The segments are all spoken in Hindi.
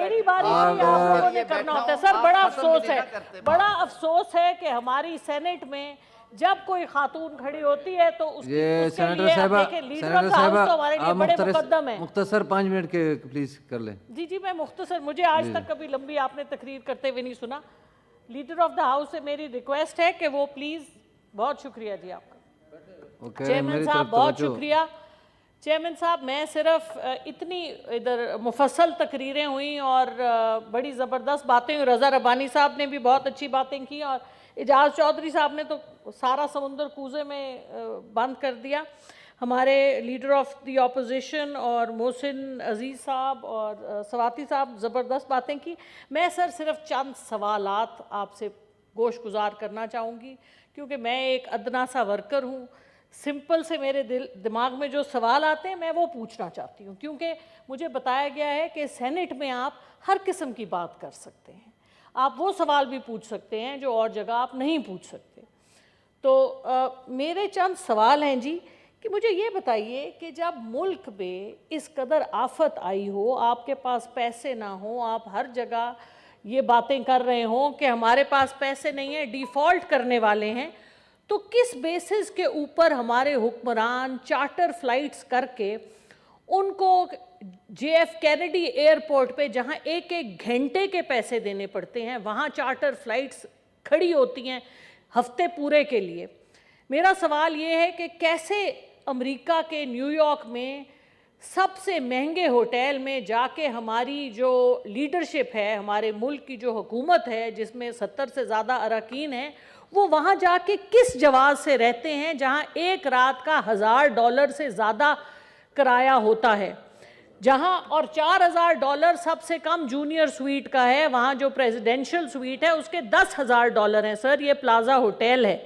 मेरी बारी आप लोगों ने करना होता है सर। बड़ा अफसोस है, बड़ा अफसोस है कि हमारी सेनेट में जब कोई खातून खड़ी होती है तो ये उसके सेनेटर लिए साहिबा, लीडर ऑफ द हाउस तो हमारे लिए बड़े मुकद्दम है। मुख्तसर 5 मिनट के प्लीज कर लें। जी जी, मैं मुख्तसर, मुझे आज तक कभी लंबी आपने तकरीर करते हुए नहीं सुना। लीडर ऑफ द हाउस से मेरी रिक्वेस्ट है कि वो प्लीज, बहुत शुक्रिया जी आपका चेयरमैन साहब, बहुत शुक्रिया चेयरमैन साहब। मैं सिर्फ इतनी इधर मुफस्सल तकरीरें हुई और बड़ी ज़बरदस्त बातें हुई। रज़ा रब्बानी साहब ने भी बहुत अच्छी बातें की और एजाज चौधरी साहब ने तो सारा समुंदर कूजे में बंद कर दिया। हमारे लीडर ऑफ द ऑपोजिशन और मोहसिन अजीज़ साहब और सवाती साहब ज़बरदस्त बातें की। मैं सर सिर्फ चंद सवालात आपसे गोशगुजार करना चाहूँगी क्योंकि मैं एक अदना सा वर्कर हूँ। सिंपल से मेरे दिमाग में जो सवाल आते हैं मैं वो पूछना चाहती हूँ क्योंकि मुझे बताया गया है कि सेनेट में आप हर किस्म की बात कर सकते हैं। आप वो सवाल भी पूछ सकते हैं जो और जगह आप नहीं पूछ सकते। तो मेरे चंद सवाल हैं जी कि मुझे ये बताइए कि जब मुल्क में इस कदर आफत आई हो, आपके पास पैसे ना हो, आप हर जगह ये बातें कर रहे हों कि हमारे पास पैसे नहीं है, डिफ़ॉल्ट करने वाले हैं, तो किस बेसिस के ऊपर हमारे हुक्मरान चार्टर फ्लाइट्स करके उनको JF कैनेडी एयरपोर्ट पे जहां एक एक घंटे के पैसे देने पड़ते हैं वहां चार्टर फ्लाइट्स खड़ी होती हैं हफ्ते पूरे के लिए। मेरा सवाल ये है कि कैसे अमेरिका के न्यूयॉर्क में सबसे महंगे होटल में जाके हमारी जो लीडरशिप है, हमारे मुल्क की जो हुकूमत है जिसमें 70 से ज़्यादा अरकान हैं, वो वहाँ जाके किस जवाब से रहते हैं जहाँ एक रात का $1000 से ज़्यादा किराया होता है, जहाँ और $4000 सबसे कम जूनियर स्वीट का है। वहाँ जो प्रेसिडेंशियल स्वीट है उसके $10,000 हैं सर। ये प्लाजा होटल है।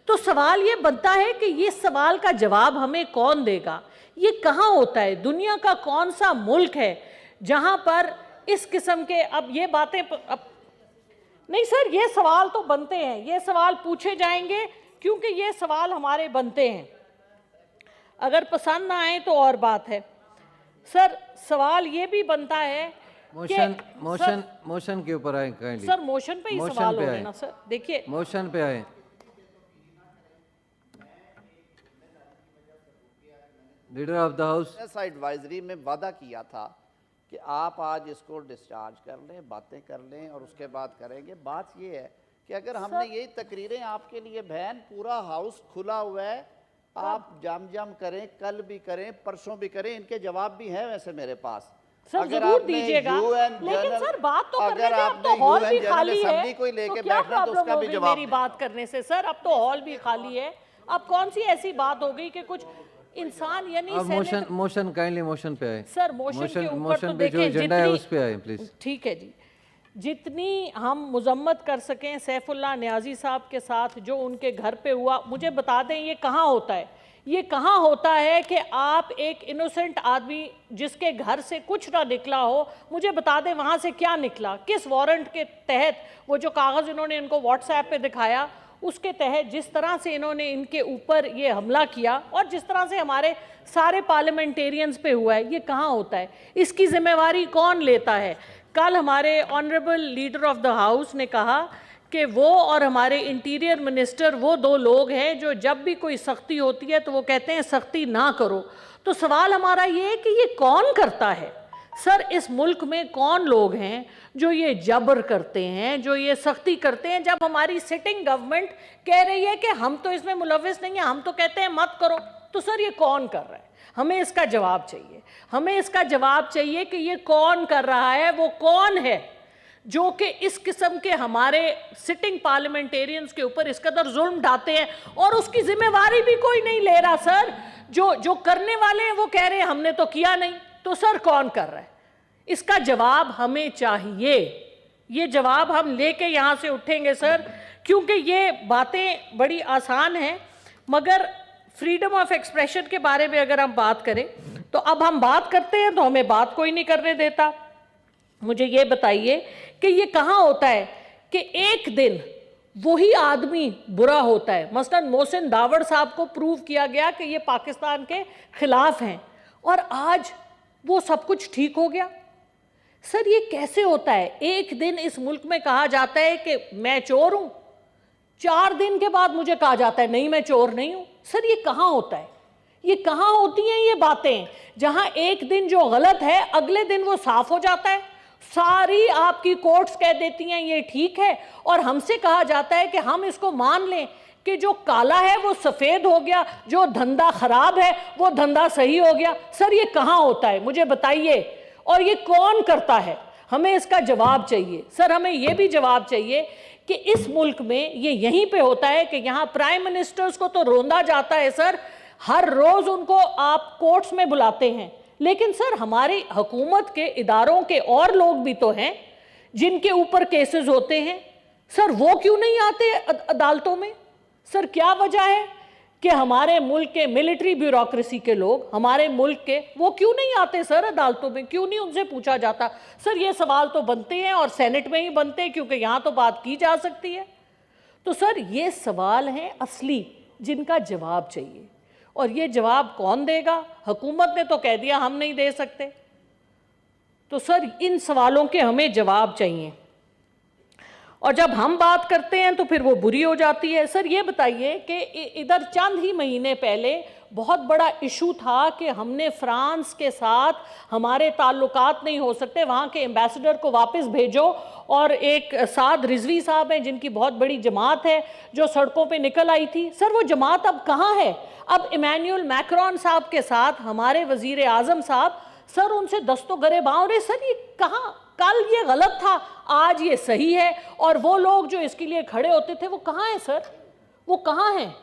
तो सवाल ये बनता है कि ये सवाल का जवाब हमें कौन देगा? ये कहाँ होता है? दुनिया का कौन सा मुल्क है जहाँ पर इस किस्म के अब ये बातें नहीं सर, ये सवाल तो बनते हैं, ये सवाल पूछे जाएंगे क्योंकि ये सवाल हमारे बनते हैं। अगर पसंद ना आए तो और बात है सर। सवाल ये भी बनता है मोशन के ऊपर आए काइंडली सर। मोशन पे ही सवाल हो रहे ना सर। देखिए मोशन पे आए। Leader of the house advisory में वादा किया था कि आप आज इसको डिस्चार्ज कर लें, बातें कर लें और उसके बाद करेंगे। बात ये है कि अगर हमने यही तकरीरें आपके लिए बहन, पूरा हाउस खुला हुआ है, आप जम करें, कल भी करें, परसों भी करें, इनके जवाब भी हैं वैसे मेरे पास। सर जरूर दीजिएगा, लेकिन सर बात तो करने में अब तो हॉल भी खाली है, कोई लेके तो क्या बैठना तो उसका भी जवाब मेरी बात करने से सर? अब तो हॉल भी खाली है। अब कौन सी ऐसी बात हो गई कि कुछ इंसान यानी मोशन काइंडली मोशन पे आए सर। मोशन के ऊपर तो पे जो एजेंडा है उस पे आए प्लीज। ठीक है जी। जितनी हम मुजम्मत कर सकें सैफुल्लाह न्याजी साहब के साथ जो उनके घर पे हुआ, मुझे बता दें ये कहाँ होता है? ये कहाँ होता है कि आप एक इनोसेंट आदमी जिसके घर से कुछ ना निकला हो, मुझे बता दें वहाँ से क्या निकला, किस वारंट के तहत? वो जो कागज़ इन्होंने इनको व्हाट्सएप पे दिखाया उसके तहत जिस तरह से इन्होंने इनके ऊपर ये हमला किया और जिस तरह से हमारे सारे पार्लियामेंटेरियंस पे हुआ है, ये कहाँ होता है? इसकी जिम्मेवारी कौन लेता है? कल हमारे honourable leader of the house ने कहा कि वो और हमारे इंटीरियर मिनिस्टर वो दो लोग हैं जो जब भी कोई सख्ती होती है तो वो कहते हैं सख्ती ना करो। तो सवाल हमारा ये है कि ये कौन करता है सर? इस मुल्क में कौन लोग हैं जो ये जबर करते हैं, जो ये सख्ती करते हैं? जब हमारी सिटिंग गवर्नमेंट कह रही है कि हम तो इसमें मुलव्विस नहीं है, हम तो कहते हैं मत करो, तो सर ये कौन कर रहा है? हमें इसका जवाब चाहिए। हमें इसका जवाब चाहिए कि ये कौन कर रहा है, वो कौन है जो कि इस किस्म के हमारे सिटिंग पार्लियामेंटेरियंस के ऊपर इस कदर जुल्म ढाते हैं और उसकी जिम्मेवारी भी कोई नहीं ले रहा सर। जो करने वाले हैं वो कह रहे हैं हमने तो किया नहीं, तो सर कौन कर रहा है? इसका जवाब हमें चाहिए। ये जवाब हम लेके यहाँ से उठेंगे सर, क्योंकि ये बातें बड़ी आसान हैं, मगर फ्रीडम ऑफ एक्सप्रेशन के बारे में अगर हम बात करें तो अब हम बात करते हैं तो हमें बात कोई नहीं करने देता। मुझे ये बताइए कि ये कहाँ होता है कि एक दिन वही आदमी बुरा होता है? मसलन मोहसिन दावड़ साहब को प्रूव किया गया कि ये पाकिस्तान के खिलाफ हैं और आज वो सब कुछ ठीक हो गया। सर ये कैसे होता है? एक दिन इस मुल्क में कहा जाता है कि मैं चोर हूं, 4 दिन के बाद मुझे कहा जाता है नहीं मैं चोर नहीं हूं। सर ये कहां होता है? ये कहां होती हैं ये बातें, जहां एक दिन जो गलत है अगले दिन वो साफ हो जाता है, सारी आपकी कोर्ट्स कह देती हैं ये ठीक है, और हमसे कहा जाता है कि हम इसको मान लें कि जो काला है वो सफेद हो गया, जो धंधा खराब है वो धंधा सही हो गया। सर ये कहां होता है मुझे बताइए, और ये कौन करता है? हमें इसका जवाब चाहिए। सर हमें ये भी जवाब चाहिए कि इस मुल्क में ये यहीं पे होता है कि यहाँ प्राइम मिनिस्टर्स को तो रोंदा जाता है सर, हर रोज उनको आप कोर्ट्स में बुलाते हैं, लेकिन सर हमारी हुकूमत के इदारों के और लोग भी तो हैं जिनके ऊपर केसेस होते हैं, सर वो क्यों नहीं आते अदालतों में? सर क्या वजह है कि हमारे मुल्क के मिलिट्री ब्यूरोक्रेसी के लोग, हमारे मुल्क के, वो क्यों नहीं आते सर अदालतों में? क्यों नहीं उनसे पूछा जाता? सर ये सवाल तो बनते हैं और सेनेट में ही बनते हैं क्योंकि यहाँ तो बात की जा सकती है। तो सर ये सवाल हैं असली जिनका जवाब चाहिए, और ये जवाब कौन देगा? हुकूमत ने तो कह दिया हम नहीं दे सकते। तो सर इन सवालों के हमें जवाब चाहिए, और जब हम बात करते हैं तो फिर वो बुरी हो जाती है। सर ये बताइए कि इधर चंद ही महीने पहले बहुत बड़ा इशू था कि हमने फ्रांस के साथ हमारे ताल्लुकात नहीं हो सकते, वहाँ के एम्बेसडर को वापस भेजो, और एक साद रिजवी साहब हैं जिनकी बहुत बड़ी जमात है जो सड़कों पे निकल आई थी। सर वो जमात अब कहाँ है? अब इमैनुअल मैक्रोन साहब के साथ हमारे वजीर आजम साहब, सर उनसे दस्तों गरेबां रहे। सर ये कहाँ, कल ये गलत था आज ये सही है, और वो लोग जो इसके लिए खड़े होते थे वो कहाँ हैं सर? वो कहाँ हैं?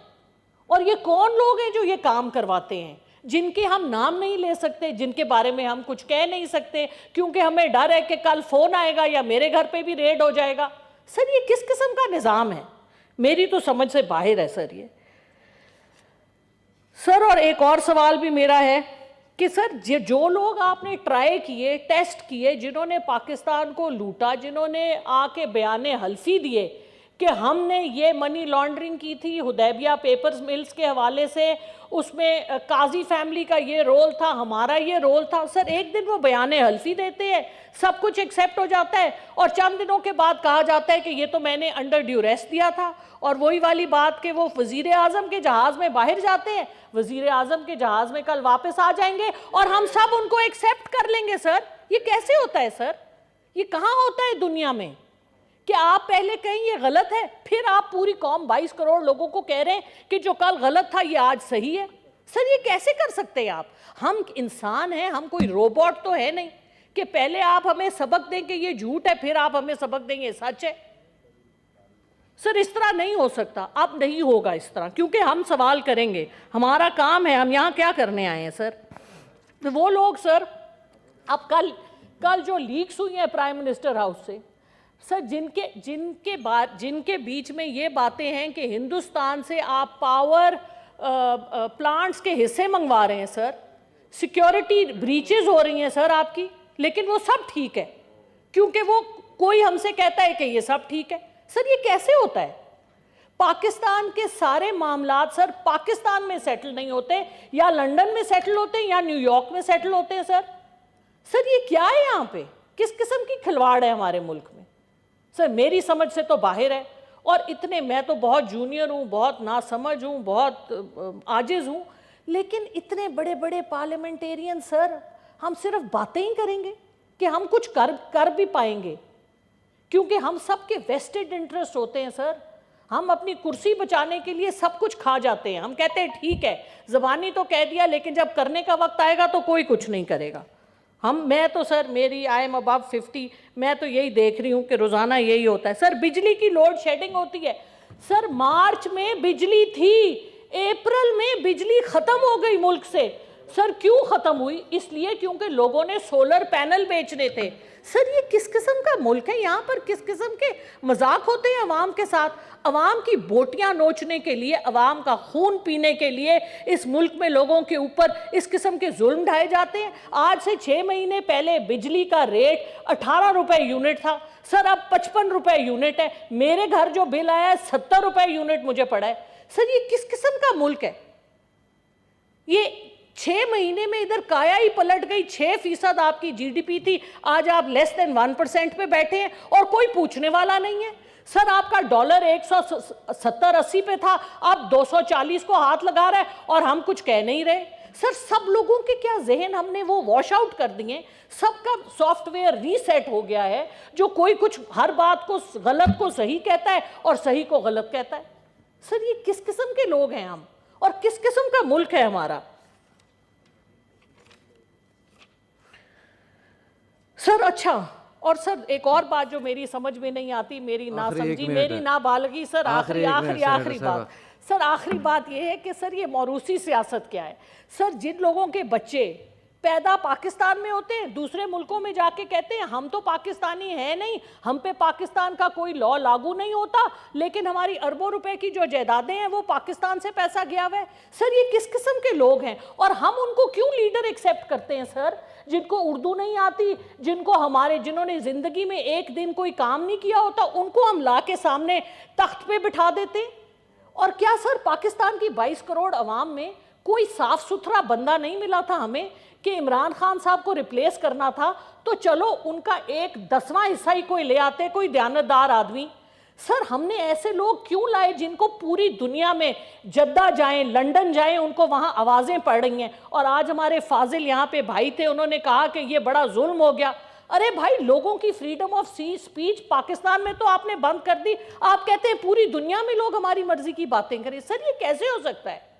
और ये कौन लोग हैं जो ये काम करवाते हैं, जिनके हम नाम नहीं ले सकते, जिनके बारे में हम कुछ कह नहीं सकते क्योंकि हमें डर है कि कल फोन आएगा या मेरे घर पे भी रेड हो जाएगा? सर ये किस किस्म का निज़ाम है? मेरी तो समझ से बाहर है सर ये। सर और एक और सवाल भी मेरा है कि सर जो लोग आपने ट्राई किए, टेस्ट किए, जिन्होंने पाकिस्तान को लूटा, जिन्होंने आके बयाने हल्फी दिए कि हमने ये मनी लॉन्ड्रिंग की थी हुदैबिया पेपर्स मिल्स के हवाले से, उसमें काजी फैमिली का ये रोल था, हमारा ये रोल था। सर एक दिन वो बयाने हल्फी देते हैं, सब कुछ एक्सेप्ट हो जाता है, और चंद दिनों के बाद कहा जाता है कि ये तो मैंने अंडर ड्यूरेस दिया था। और वही वाली बात कि वो वजीर आजम के जहाज़ में बाहर जाते हैं, वजीर आजम के जहाज़ में कल वापस आ जाएंगे और हम सब उनको एक्सेप्ट कर लेंगे। सर ये कैसे होता है सर? ये कहाँ होता है दुनिया में कि आप पहले कहीं ये गलत है, फिर आप पूरी कौम 22 करोड़ लोगों को कह रहे हैं कि जो कल गलत था ये आज सही है? सर ये कैसे कर सकते हैं आप? हम इंसान हैं, हम कोई रोबोट तो है नहीं कि पहले आप हमें सबक दें कि ये झूठ है, फिर आप हमें सबक देंगे ये सच है। सर इस तरह नहीं हो सकता, अब नहीं होगा इस तरह, क्योंकि हम सवाल करेंगे, हमारा काम है, हम यहाँ क्या करने आए हैं सर? तो वो लोग सर अब कल जो लीक्स हुई हैं प्राइम मिनिस्टर हाउस से, सर जिनके बीच में ये बातें हैं कि हिंदुस्तान से आप पावर प्लांट्स के हिस्से मंगवा रहे हैं सर, सिक्योरिटी ब्रीचेस हो रही हैं सर आपकी, लेकिन वो सब ठीक है क्योंकि वो कोई हमसे कहता है कि ये सब ठीक है। सर ये कैसे होता है? पाकिस्तान के सारे मामलात सर पाकिस्तान में सेटल नहीं होते, या लंदन में सेटल होते हैं या न्यूयॉर्क में सेटल होते हैं सर ये क्या है यहाँ पे? किस किस्म की खिलवाड़ है हमारे मुल्क में? सर मेरी समझ से तो बाहर है, और इतने, मैं तो बहुत जूनियर हूँ, बहुत नासमझ हूँ, बहुत आजिज हूँ, लेकिन इतने बड़े बड़े पार्लियामेंटेरियन सर हम सिर्फ बातें ही करेंगे कि हम कुछ कर भी पाएंगे? क्योंकि हम सबके वेस्टेड इंटरेस्ट होते हैं सर, हम अपनी कुर्सी बचाने के लिए सब कुछ खा जाते हैं। हम कहते हैं ठीक है ज़बानी तो कह दिया, लेकिन जब करने का वक्त आएगा तो कोई कुछ नहीं करेगा। मैं तो सर मेरी आई एम अबव 50, मैं तो यही देख रही हूँ कि रोज़ाना यही होता है सर। बिजली की लोड शेडिंग होती है सर, मार्च में बिजली थी, अप्रैल में बिजली ख़त्म हो गई मुल्क से। सर क्यों ख़त्म हुई? इसलिए क्योंकि लोगों ने सोलर पैनल बेचने थे। सर ये किस किस्म का मुल्क है? यहाँ पर किस किस्म के मजाक होते हैं अवाम के साथ? अवाम की बोटियाँ नोचने के लिए, अवाम का खून पीने के लिए इस मुल्क में लोगों के ऊपर इस किस्म के जुल्म ढाए जाते हैं। आज से 6 महीने पहले बिजली का रेट 18 रुपए यूनिट था सर, अब 55 रुपए यूनिट है। मेरे घर जो बिल आया है 70 रुपए यूनिट मुझे पड़ा है। सर ये किस किस्म का मुल्क है? ये 6 महीने में इधर काया ही पलट गई। 6% आपकी जीडीपी थी, आज आप लेस देन 1% पे बैठे हैं और कोई पूछने वाला नहीं है। सर आपका डॉलर 170-80 पे था, आप 240 को हाथ लगा रहे हैं और हम कुछ कह नहीं रहे। सर सब लोगों के क्या जहन हमने वो वॉश आउट कर दिए, सबका सॉफ्टवेयर रीसेट हो गया है, जो कोई कुछ हर बात को गलत को सही कहता है और सही को गलत कहता है। सर ये किस किस्म के लोग हैं हम, और किस किस्म का मुल्क है हमारा। सर अच्छा, और सर एक और बात जो मेरी समझ में नहीं आती, मेरी ना समझी, मेरी ना बालगी, सर आखिरी बात सर, आखिरी बात ये है कि सर ये मौरूसी सियासत क्या है। सर जिन लोगों के बच्चे पैदा पाकिस्तान में होते हैं, दूसरे मुल्कों में जाके कहते हैं हम तो पाकिस्तानी हैं नहीं, हम पे पाकिस्तान का कोई लॉ लागू नहीं होता, लेकिन हमारी अरबों रुपए की जो जायदादें हैं वो पाकिस्तान से पैसा गया हुआ है। सर ये किस किस्म के लोग हैं, और हम उनको क्यों लीडर एक्सेप्ट करते हैं सर, जिनको उर्दू नहीं आती, जिन्होंने जिंदगी में एक दिन कोई काम नहीं किया होता, उनको हम ला के सामने तख्त पे बिठा देते हैं। और क्या सर पाकिस्तान की 22 करोड़ अवाम में कोई साफ सुथरा बंदा नहीं मिला था हमें कि इमरान खान साहब को रिप्लेस करना था, तो चलो उनका 1/10वां हिस्सा ही कोई ले आते, कोई दयानतदार आदमी। सर हमने ऐसे लोग क्यों लाए जिनको पूरी दुनिया में जद्दा जाएं, लंदन जाएं, उनको वहां आवाजें पड़ रही हैं। और आज हमारे फाजिल यहाँ पे भाई थे, उन्होंने कहा कि ये बड़ा जुल्म हो गया। अरे भाई लोगों की फ्रीडम ऑफ स्पीच पाकिस्तान में तो आपने बंद कर दी, आप कहते हैं पूरी दुनिया में लोग हमारी मर्जी की बातें करें। सर ये कैसे हो सकता है।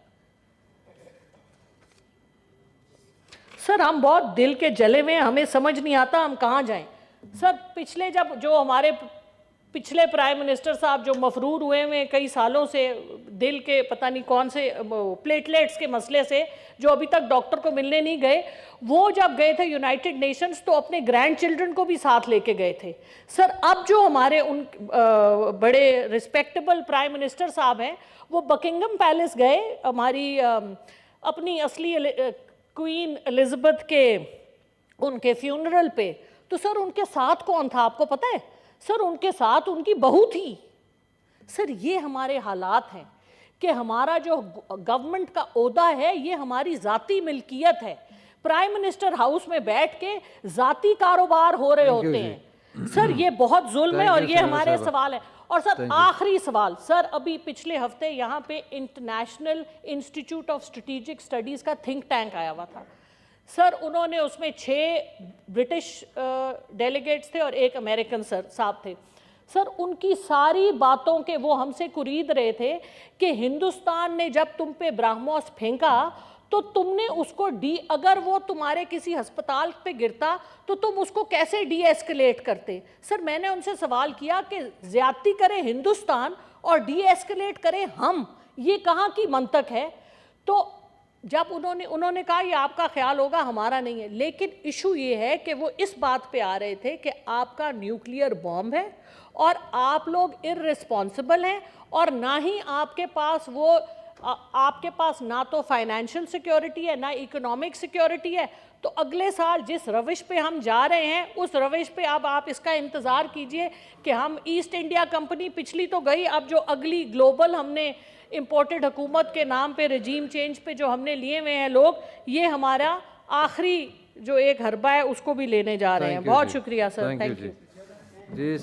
सर हम बहुत दिल के जले हुए हैं, हमें समझ नहीं आता हम कहाँ जाएं। सर हमारे पिछले प्राइम मिनिस्टर साहब जो मफरूर हुए हैं कई सालों से, दिल के पता नहीं कौन से प्लेटलेट्स के मसले से, जो अभी तक डॉक्टर को मिलने नहीं गए, वो जब गए थे यूनाइटेड नेशंस तो अपने ग्रैंड चिल्ड्रन को भी साथ लेके गए थे। सर अब जो हमारे उन बड़े रिस्पेक्टेबल प्राइम मिनिस्टर साहब हैं, वो बकिंगम पैलेस गए हमारी अपनी असली क्वीन एलिजाबेथ के उनके फ्यूनरल पे, तो सर उनके साथ कौन था आपको पता है? सर उनके साथ उनकी बहू थी। सर ये हमारे हालात हैं कि हमारा जो गवर्नमेंट का ओहदा है ये हमारी ज़ाती मिल्कियत है। प्राइम मिनिस्टर हाउस में बैठ के ज़ाती कारोबार हो रहे होते हैं। सर ये बहुत जुल्म है और ये हमारे सवाल है। और सर आखिरी सवाल, सर अभी पिछले हफ्ते यहाँ पे international institute of strategic studies का थिंक टैंक आया हुआ था। सर उन्होंने उसमें 6 ब्रिटिश डेलीगेट्स थे और 1 अमेरिकन साहब थे। सर उनकी सारी बातों के वो हमसे कुरीद रहे थे कि हिंदुस्तान ने जब तुम पे ब्रह्मोस फेंका तो तुमने उसको अगर वो तुम्हारे किसी अस्पताल पे गिरता तो तुम उसको कैसे डी एस्केलेट करते। सर मैंने उनसे सवाल किया कि ज्यादती करे हिंदुस्तान और डी एस्केलेट करें हम, ये कहाँ की मंतक है? तो जब उन्होंने कहा ये आपका ख्याल होगा, हमारा नहीं है। लेकिन इशू ये है कि वो इस बात पे आ रहे थे कि आपका न्यूक्लियर बॉम्ब है और आप लोग इररिस्पॉन्सिबल हैं, और ना ही आपके पास ना तो फाइनेंशियल सिक्योरिटी है ना इकोनॉमिक सिक्योरिटी है। तो अगले साल जिस रविश पे हम जा रहे हैं उस रविश पे अब आप इसका इंतज़ार कीजिए कि हम ईस्ट इंडिया कंपनी पिछली तो गई, अब जो अगली ग्लोबल हमने इम्पोर्टेड हुकूमत के नाम पे रजीम चेंज पे जो हमने लिए हुए हैं लोग, ये हमारा आखिरी जो एक हरबा है उसको भी लेने जा रहे हैं। बहुत शुक्रिया सर, थैंक यू जी।